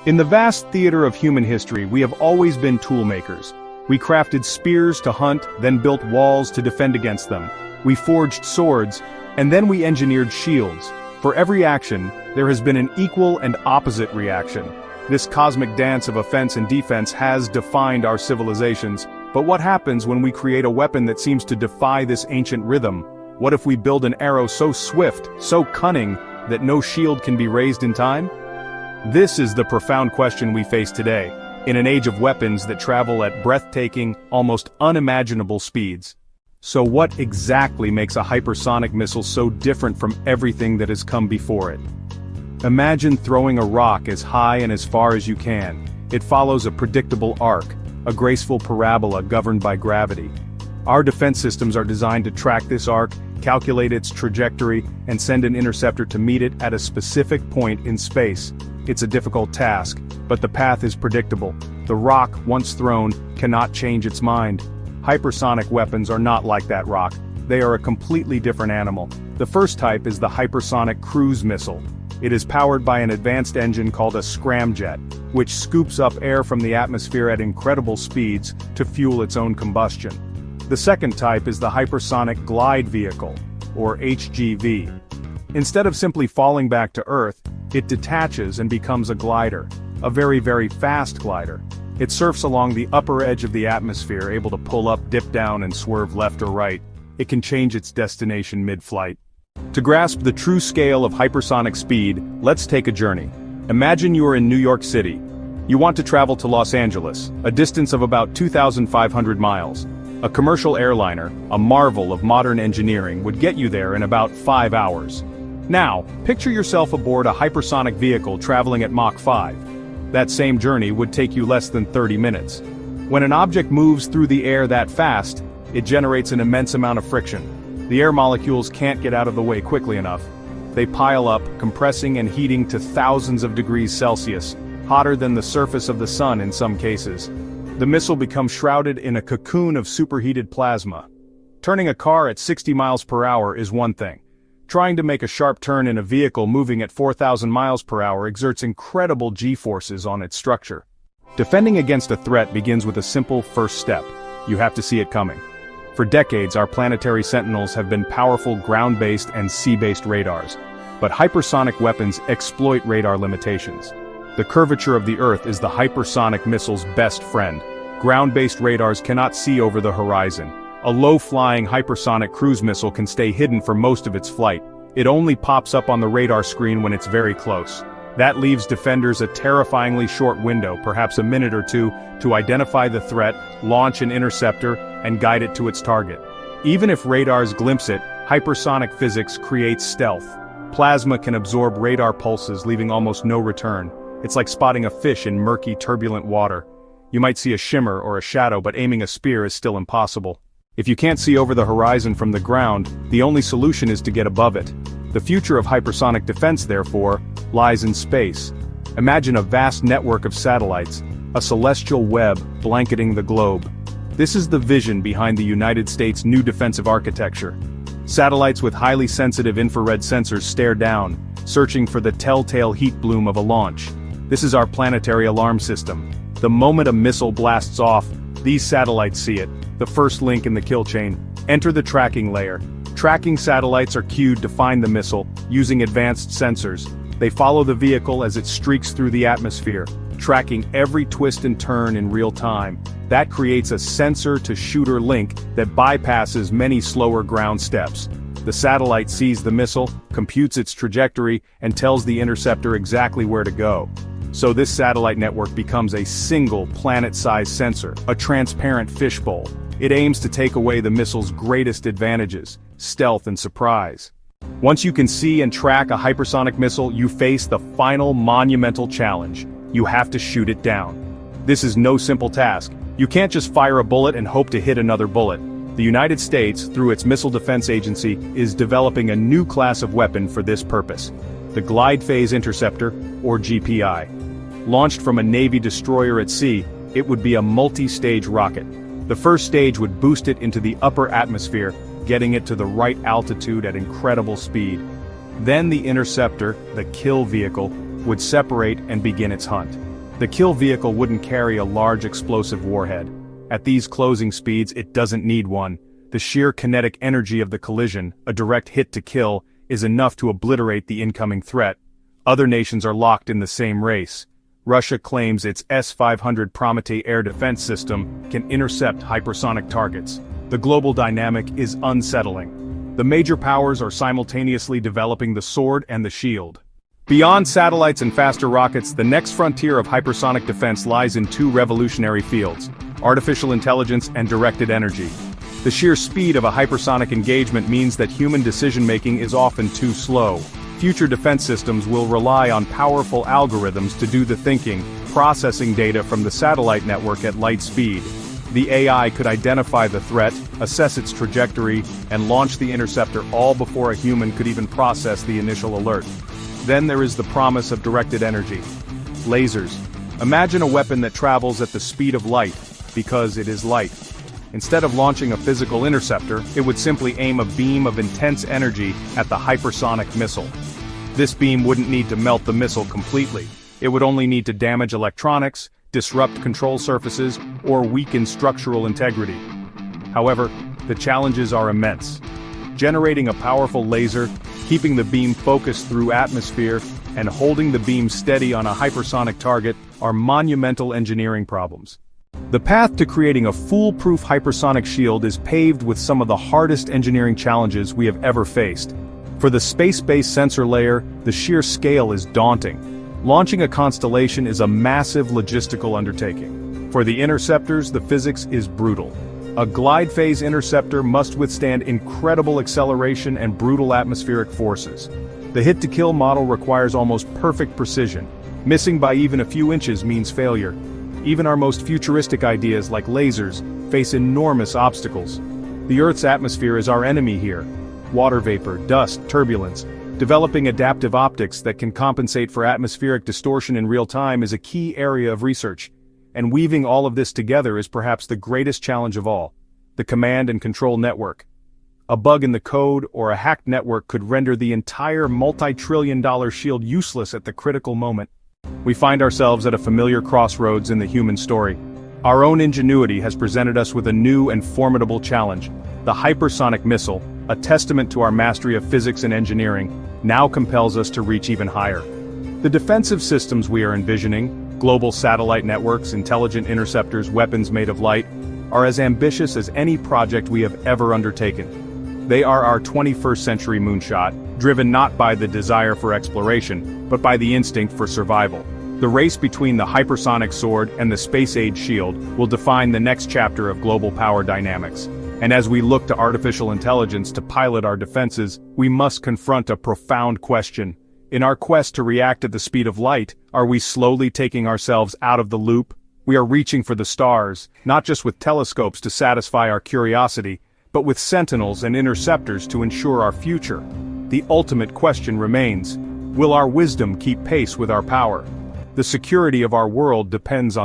In the vast theater of human history, we have always been toolmakers. We crafted spears to hunt, then built walls to defend against them. We forged swords, and then we engineered shields. For every action, there has been an equal and opposite reaction. This cosmic dance of offense and defense has defined our civilizations. But what happens when we create a weapon that seems to defy this ancient rhythm? What if we build an arrow so swift, so cunning, that no shield can be raised in time? This is the profound question we face today, in an age of weapons that travel at breathtaking, almost unimaginable speeds. So what exactly makes a hypersonic missile so different from everything that has come before it? Imagine throwing a rock as high and as far as you can. It follows a predictable arc, a graceful parabola governed by gravity. Our defense systems are designed to track this arc, calculate its trajectory, and send an interceptor to meet it at a specific point in space. It's a difficult task, but the path is predictable. The rock, once thrown, cannot change its mind. Hypersonic weapons are not like that rock. They are a completely different animal. The first type is the hypersonic cruise missile. It is powered by an advanced engine called a scramjet, which scoops up air from the atmosphere at incredible speeds to fuel its own combustion. The second type is the hypersonic glide vehicle, or HGV. Instead of simply falling back to Earth, it detaches and becomes a glider, a very, very fast glider. It surfs along the upper edge of the atmosphere, able to pull up, dip down, and swerve left or right. It can change its destination mid-flight. To grasp the true scale of hypersonic speed, let's take a journey. Imagine you are in New York City. You want to travel to Los Angeles, a distance of about 2,500 miles. A commercial airliner, a marvel of modern engineering, would get you there in about 5 hours. Now, picture yourself aboard a hypersonic vehicle traveling at Mach 5. That same journey would take you less than 30 minutes. When an object moves through the air that fast, it generates an immense amount of friction. The air molecules can't get out of the way quickly enough. They pile up, compressing and heating to thousands of degrees Celsius, hotter than the surface of the sun in some cases. The missile becomes shrouded in a cocoon of superheated plasma. Turning a car at 60 miles per hour is one thing. Trying to make a sharp turn in a vehicle moving at 4,000 miles per hour exerts incredible G-forces on its structure. Defending against a threat begins with a simple first step. You have to see it coming. For decades, our planetary sentinels have been powerful ground-based and sea-based radars. But hypersonic weapons exploit radar limitations. The curvature of the Earth is the hypersonic missile's best friend. Ground-based radars cannot see over the horizon. A low-flying hypersonic cruise missile can stay hidden for most of its flight. It only pops up on the radar screen when it's very close. That leaves defenders a terrifyingly short window, perhaps a minute or two, to identify the threat, launch an interceptor, and guide it to its target. Even if radars glimpse it, hypersonic physics creates stealth. Plasma can absorb radar pulses, leaving almost no return. It's like spotting a fish in murky, turbulent water. You might see a shimmer or a shadow, but aiming a spear is still impossible. If you can't see over the horizon from the ground, the only solution is to get above it. The future of hypersonic defense, therefore, lies in space. Imagine a vast network of satellites, a celestial web blanketing the globe. This is the vision behind the United States' new defensive architecture. Satellites with highly sensitive infrared sensors stare down, searching for the telltale heat bloom of a launch. This is our planetary alarm system. The moment a missile blasts off, these satellites see it, the first link in the kill chain. Enter the tracking layer. Tracking satellites are cued to find the missile, using advanced sensors. They follow the vehicle as it streaks through the atmosphere, tracking every twist and turn in real time. That creates a sensor-to-shooter link that bypasses many slower ground steps. The satellite sees the missile, computes its trajectory, and tells the interceptor exactly where to go. So this satellite network becomes a single planet-sized sensor, a transparent fishbowl. It aims to take away the missile's greatest advantages, stealth and surprise. Once you can see and track a hypersonic missile, you face the final monumental challenge. You have to shoot it down. This is no simple task. You can't just fire a bullet and hope to hit another bullet. The United States, through its Missile Defense Agency, is developing a new class of weapon for this purpose. The Glide Phase Interceptor, or GPI. Launched from a Navy destroyer at sea, it would be a multi-stage rocket. The first stage would boost it into the upper atmosphere, getting it to the right altitude at incredible speed. Then the interceptor, the kill vehicle, would separate and begin its hunt. The kill vehicle wouldn't carry a large explosive warhead. At these closing speeds, it doesn't need one. The sheer kinetic energy of the collision, a direct hit to kill, is enough to obliterate the incoming threat. Other nations are locked in the same race. Russia claims its S-500 Prometei air defense system can intercept hypersonic targets. The global dynamic is unsettling. The major powers are simultaneously developing the sword and the shield. Beyond satellites and faster rockets, the next frontier of hypersonic defense lies in two revolutionary fields: artificial intelligence and directed energy. The sheer speed of a hypersonic engagement means that human decision-making is often too slow. Future defense systems will rely on powerful algorithms to do the thinking, processing data from the satellite network at light speed. The AI could identify the threat, assess its trajectory, and launch the interceptor all before a human could even process the initial alert. Then there is the promise of directed energy. Lasers. Imagine a weapon that travels at the speed of light, because it is light. Instead of launching a physical interceptor, it would simply aim a beam of intense energy at the hypersonic missile. This beam wouldn't need to melt the missile completely. It would only need to damage electronics, disrupt control surfaces, or weaken structural integrity. However, the challenges are immense. Generating a powerful laser, keeping the beam focused through atmosphere, and holding the beam steady on a hypersonic target are monumental engineering problems. The path to creating a foolproof hypersonic shield is paved with some of the hardest engineering challenges we have ever faced. For the space-based sensor layer, the sheer scale is daunting. Launching a constellation is a massive logistical undertaking. For the interceptors, the physics is brutal. A glide phase interceptor must withstand incredible acceleration and brutal atmospheric forces. The hit-to-kill model requires almost perfect precision. Missing by even a few inches means failure. Even our most futuristic ideas like lasers face enormous obstacles. The Earth's atmosphere is our enemy here. Water vapor, dust, turbulence. Developing adaptive optics that can compensate for atmospheric distortion in real time is a key area of research. And weaving all of this together is perhaps the greatest challenge of all: the command and control network. A bug in the code or a hacked network could render the entire multi-trillion-dollar shield useless at the critical moment. We find ourselves at a familiar crossroads in the human story. Our own ingenuity has presented us with a new and formidable challenge. The hypersonic missile, a testament to our mastery of physics and engineering, now compels us to reach even higher. The defensive systems we are envisioning, global satellite networks, intelligent interceptors, weapons made of light, are as ambitious as any project we have ever undertaken. They are our 21st century moonshot, driven not by the desire for exploration, but by the instinct for survival. The race between the hypersonic sword and the space-age shield will define the next chapter of global power dynamics. And as we look to artificial intelligence to pilot our defenses, we must confront a profound question. In our quest to react at the speed of light, are we slowly taking ourselves out of the loop? We are reaching for the stars, not just with telescopes to satisfy our curiosity, but with sentinels and interceptors to ensure our future. The ultimate question remains: will our wisdom keep pace with our power? The security of our world depends on